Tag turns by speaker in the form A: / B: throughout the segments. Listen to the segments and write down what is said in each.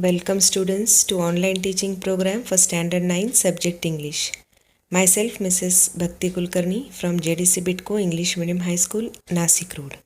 A: Welcome students to online teaching program for Standard 9 Subject English. Myself Mrs. Bhakti Kulkarni from JDC Bitco English Medium High School, Nasik Road.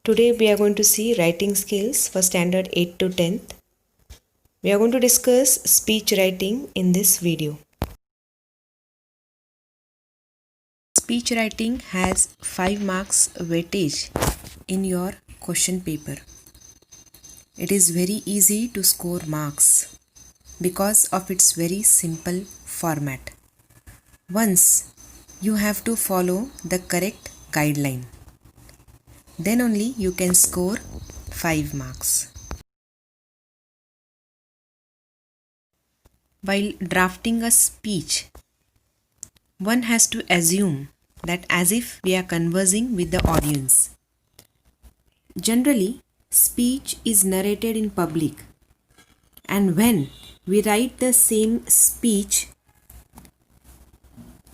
A: Today we are going to see writing skills for Standard 8 to 10th. We are going to discuss speech writing in this video. Speech writing has 5 marks weightage in your question paper. It is very easy to score marks because of its very simple format. Once you have to follow the correct guideline, then only you can score 5 marks. While drafting a speech, one has to assume that as if we are conversing with the audience. Generally, speech is narrated in public, and when we write the same speech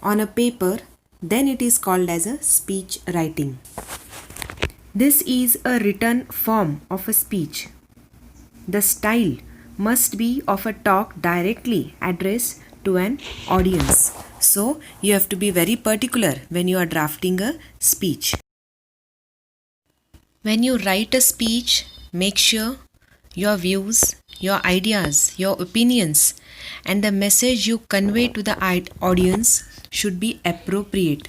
A: on a paper, then it is called as a speech writing. This is a written form of a speech. The style must be of a talk directly addressed to an audience. So, you have to be very particular when you are drafting a speech. When you write a speech, make sure your views, your ideas, your opinions, and the message you convey to the audience should be appropriate.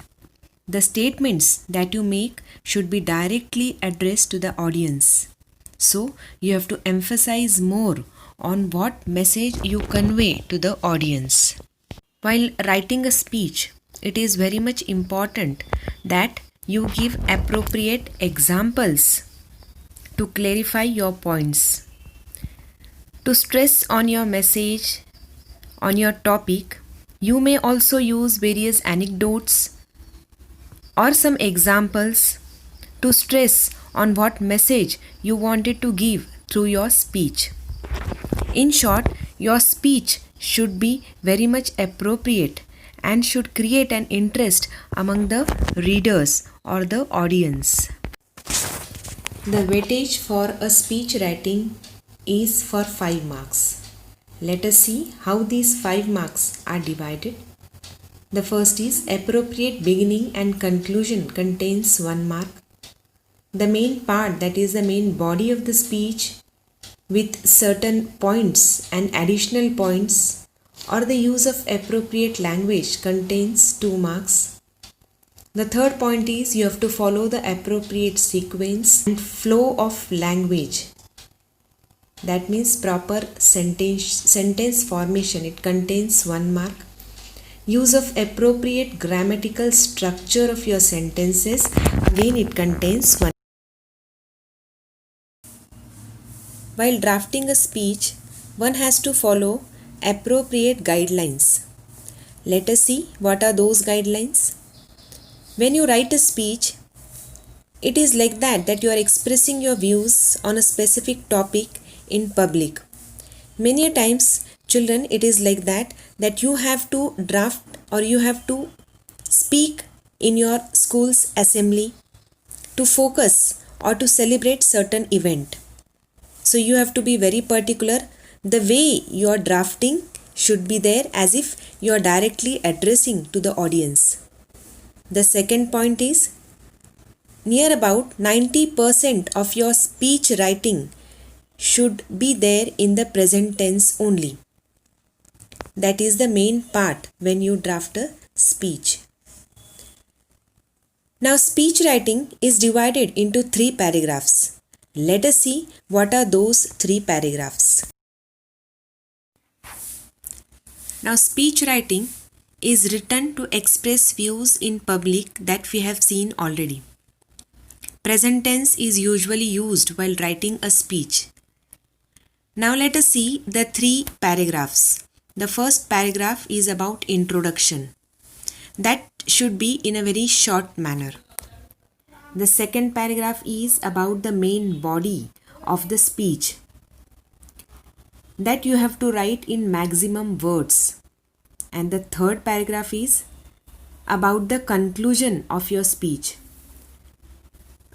A: The statements that you make should be directly addressed to the audience. So, you have to emphasize more on what message you convey to the audience. While writing a speech, it is very much important that you give appropriate examples to clarify your points. To stress on your message, on your topic, you may also use various anecdotes or some examples to stress on what message you wanted to give through your speech. In short, your speech should be very much appropriate and should create an interest among the readers or the audience. The weightage for a speech writing is for 5 marks. Let us see how these 5 marks are divided. The first is appropriate beginning and conclusion contains 1 mark. The main part, that is the main body of the speech with certain points and additional points, or the use of appropriate language, contains 2 marks. The third point is you have to follow the appropriate sequence and flow of language. That means proper sentence formation. It contains 1 mark. Use of appropriate grammatical structure of your sentences. Again, it contains 1. While drafting a speech, one has to follow appropriate guidelines. Let us see what are those guidelines. When you write a speech, it is like that you are expressing your views on a specific topic in public. Many times, children, it is like that you have to draft or you have to speak in your school's assembly to focus or to celebrate certain event. So you have to be very particular. The way you are drafting should be there as if you are directly addressing to the audience. The second point is near about 90% of your speech writing should be there in the present tense only. That is the main part when you draft a speech. Now, speech writing is divided into 3 paragraphs. Let us see what are those 3 paragraphs. Now, speech writing is written to express views in public that we have seen already. Present tense is usually used while writing a speech. Now, let us see the 3 paragraphs. The first paragraph is about introduction. That should be in a very short manner. The second paragraph is about the main body of the speech. That you have to write in maximum words. And the third paragraph is about the conclusion of your speech.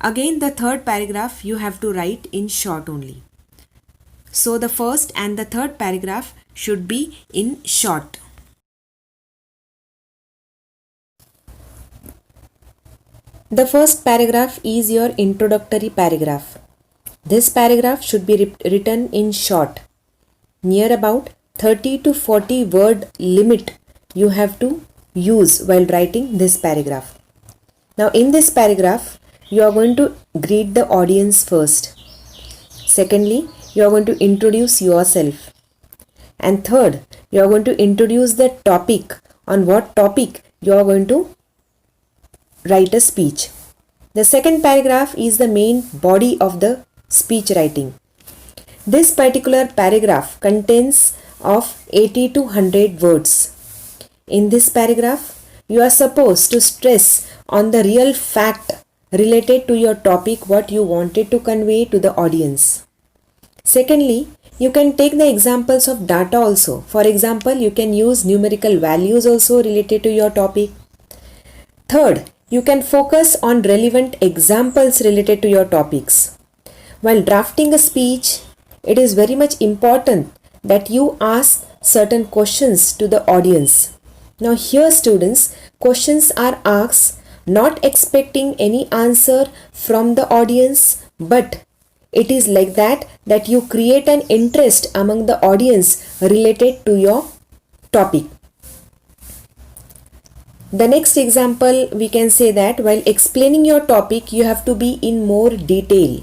A: Again, the third paragraph you have to write in short only. So the first and the third paragraph should be in short. The first paragraph is your introductory paragraph. This paragraph should be written in short. Near about 30 to 40 word limit you have to use while writing this paragraph. Now in this paragraph, you are going to greet the audience first. Secondly, you are going to introduce yourself. And third, you are going to introduce the topic, on what topic you are going to write a speech. The second paragraph is the main body of the speech writing. This particular paragraph contains of 80 to 100 words. In this paragraph, you are supposed to stress on the real fact related to your topic, what you wanted to convey to the audience. Secondly, you can take the examples of data also. For example, you can use numerical values also related to your topic. Third, you can focus on relevant examples related to your topics. While drafting a speech, it is very much important that you ask certain questions to the audience. Now here students, questions are asked not expecting any answer from the audience, but it is like that you create an interest among the audience related to your topic. The next example, we can say that while explaining your topic, you have to be in more detail.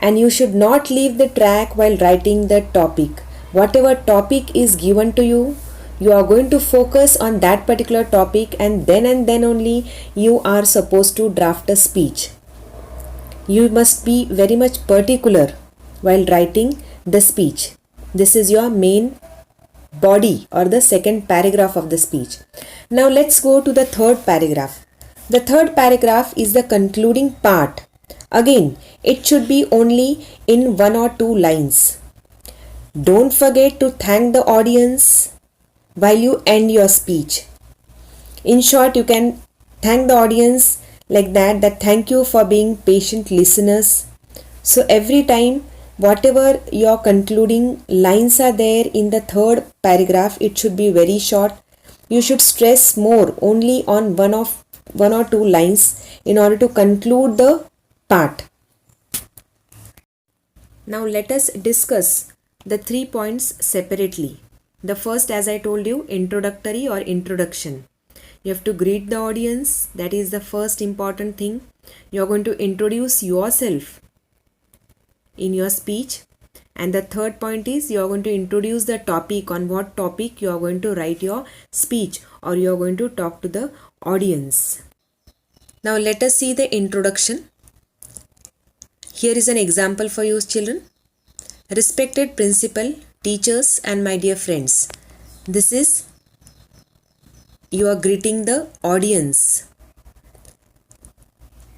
A: And you should not leave the track while writing the topic. Whatever topic is given to you, you are going to focus on that particular topic, and then only you are supposed to draft a speech. You must be very much particular while writing the speech. This is your main body or the second paragraph of the speech. Now let's go to the third paragraph. The third paragraph is the concluding part. Again, it should be only in 1 or 2 lines. Don't forget to thank the audience while you end your speech. In short, you can thank the audience like that thank you for being patient listeners. So every time, whatever your concluding lines are there in the third paragraph, it should be very short. You should stress more only on one or two lines in order to conclude the part. Now let us discuss the 3 points separately. The first, as I told you, introductory or introduction. You have to greet the audience. That is the first important thing. You are going to introduce yourself in your speech. And the third point is you are going to introduce the topic, on what topic you are going to write your speech or you are going to talk to the audience. Now let us see the introduction. Here is an example for you children. Respected principal, teachers and my dear friends. This is you are greeting the audience.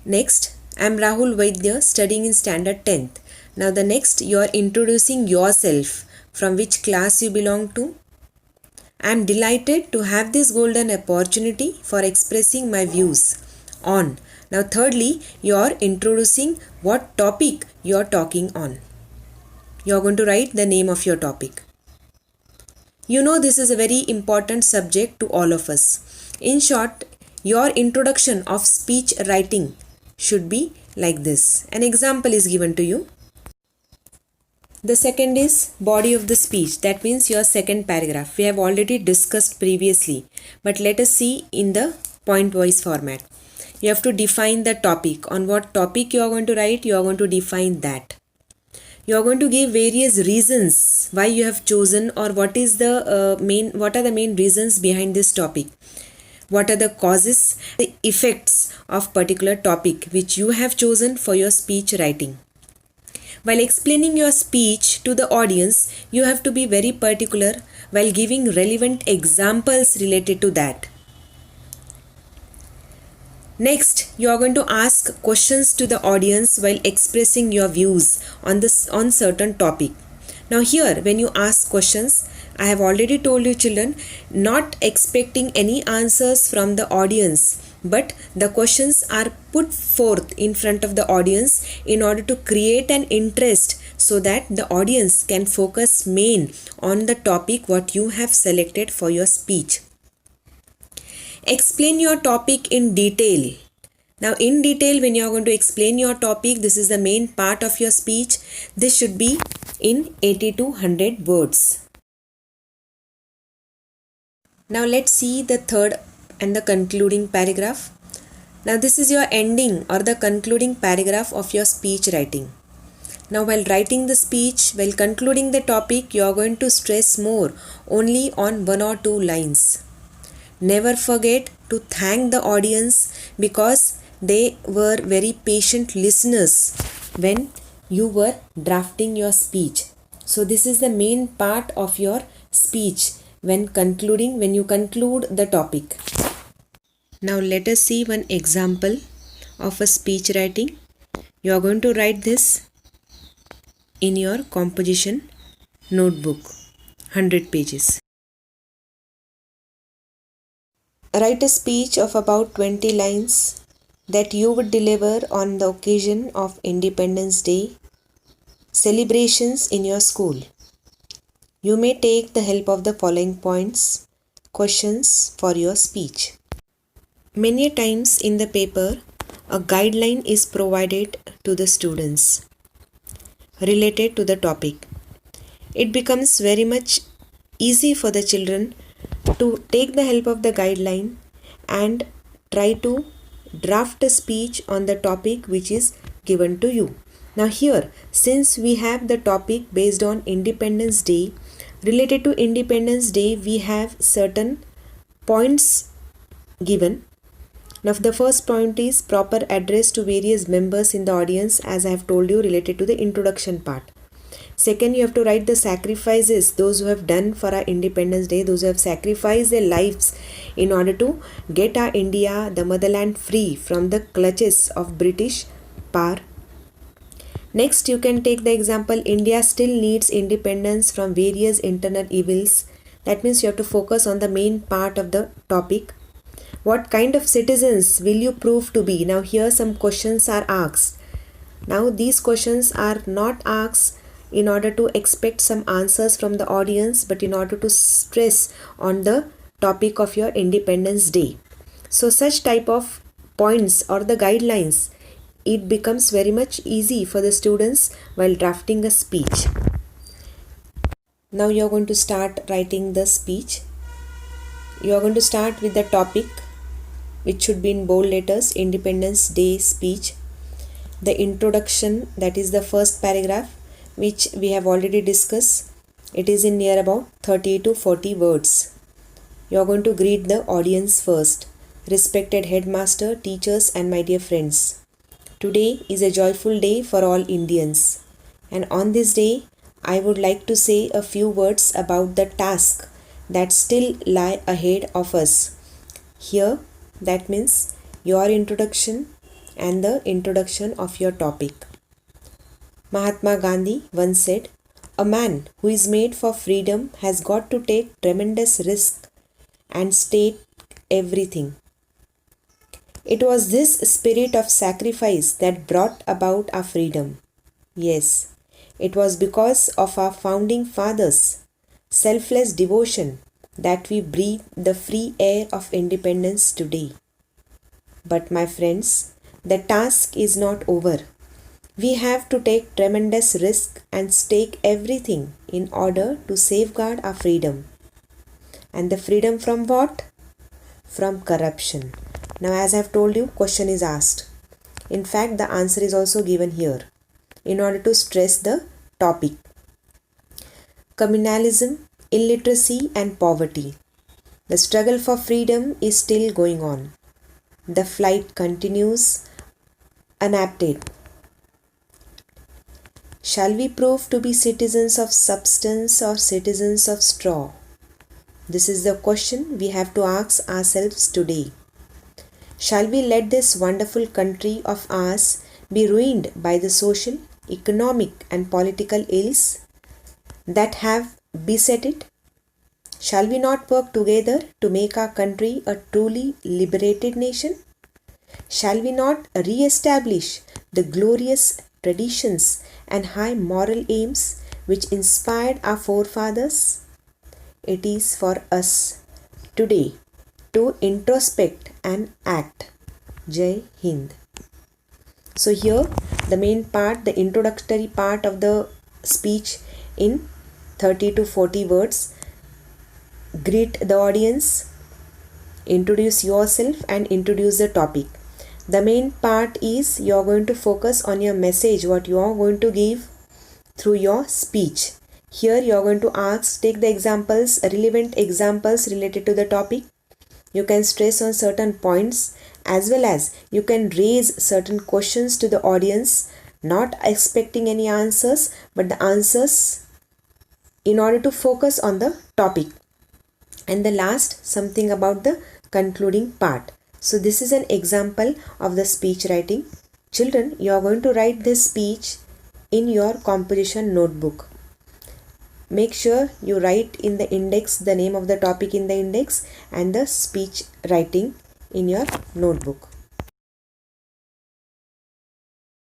A: Next, I am Rahul Vaidya, studying in standard 10th. Now the next, you are introducing yourself, from which class you belong to. I am delighted to have this golden opportunity for expressing my views on. Now thirdly, you are introducing what topic you are talking on. You are going to write the name of your topic. You know this is a very important subject to all of us. In short, your introduction of speech writing should be like this. An example is given to you. The second is body of the speech. That means your second paragraph. We have already discussed previously, but let us see in the point-wise format. You have to define the topic. On what topic you are going to write, you are going to define that. You are going to give various reasons why you have chosen, or what are the main reasons behind this topic. What are the causes, the effects of particular topic which you have chosen for your speech writing. While explaining your speech to the audience, you have to be very particular while giving relevant examples related to that. Next, you are going to ask questions to the audience while expressing your views on certain topic. Now here, when you ask questions, I have already told you children, not expecting any answers from the audience, but the questions are put forth in front of the audience in order to create an interest so that the audience can focus main on the topic what you have selected for your speech. Explain your topic in detail. Now, in detail, when you are going to explain your topic, this is the main part of your speech. This should be in 80 to 100 words. Now, let's see the third and the concluding paragraph. Now, this is your ending or the concluding paragraph of your speech writing. Now, while writing the speech, while concluding the topic, you are going to stress more only on 1 or 2 lines. Never forget to thank the audience because they were very patient listeners when you were drafting your speech. So this is the main part of your speech when you conclude the topic. Now let us see one example of a speech writing. You are going to write this in your composition notebook, 100 pages. Write a speech of about 20 lines that you would deliver on the occasion of Independence Day celebrations in your school. You may take the help of the following points, questions for your speech. Many times in the paper, a guideline is provided to the students related to the topic. It becomes very much easy for the children to take the help of the guideline and try to draft a speech on the topic which is given to you. Now here, since we have the topic based on Independence Day, related to Independence Day we have certain points given. Now the first point is proper address to various members in the audience, as I have told you, related to the introduction part. Second, you have to write the sacrifices those who have done for our Independence Day, those who have sacrificed their lives in order to get our India, the motherland, free from the clutches of British power. Next, you can take the example, India still needs independence from various internal evils. That means you have to focus on the main part of the topic. What kind of citizens will you prove to be? Now here some questions are asked. Now these questions are not asked in order to expect some answers from the audience, but in order to stress on the topic of your Independence Day. So such type of points or the guidelines, it becomes very much easy for the students while drafting a speech. Now you are going to start writing the speech. You are going to start with the topic, which should be in bold letters, Independence Day speech. The introduction, that is the first paragraph, which we have already discussed. It is in near about 30 to 40 words. You are going to greet the audience first. Respected headmaster, teachers and my dear friends. Today is a joyful day for all Indians. And on this day, I would like to say a few words about the task that still lie ahead of us. Here, that means your introduction and the introduction of your topic. Mahatma Gandhi once said, "A man who is made for freedom has got to take tremendous risk and stake everything." It was this spirit of sacrifice that brought about our freedom. Yes, it was because of our founding fathers' selfless devotion that we breathe the free air of independence today. But my friends, the task is not over. We have to take tremendous risk and stake everything in order to safeguard our freedom. And the freedom from what? From corruption. Now, as I have told you, question is asked. In fact, the answer is also given here in order to stress the topic. Communalism, illiteracy and poverty. The struggle for freedom is still going on. The fight continues unabated. Shall we prove to be citizens of substance or citizens of straw? This is the question we have to ask ourselves today. Shall we let this wonderful country of ours be ruined by the social, economic and political ills that have beset it? Shall we not work together to make our country a truly liberated nation? Shall we not re-establish the glorious traditions and high moral aims which inspired our forefathers? It is for us today to introspect and act. Jai Hind. So here the main part, the introductory part of the speech in 30 to 40 words. Greet the audience, introduce yourself and introduce the topic. The main part is you are going to focus on your message, what you are going to give through your speech. Here you are going to take the examples, relevant examples related to the topic. You can stress on certain points as well as you can raise certain questions to the audience, not expecting any answers, but the answers in order to focus on the topic. And the last, something about the concluding part. So this is an example of the speech writing. Children, you are going to write this speech in your composition notebook. Make sure you write in the index the name of the topic in the index and the speech writing in your notebook.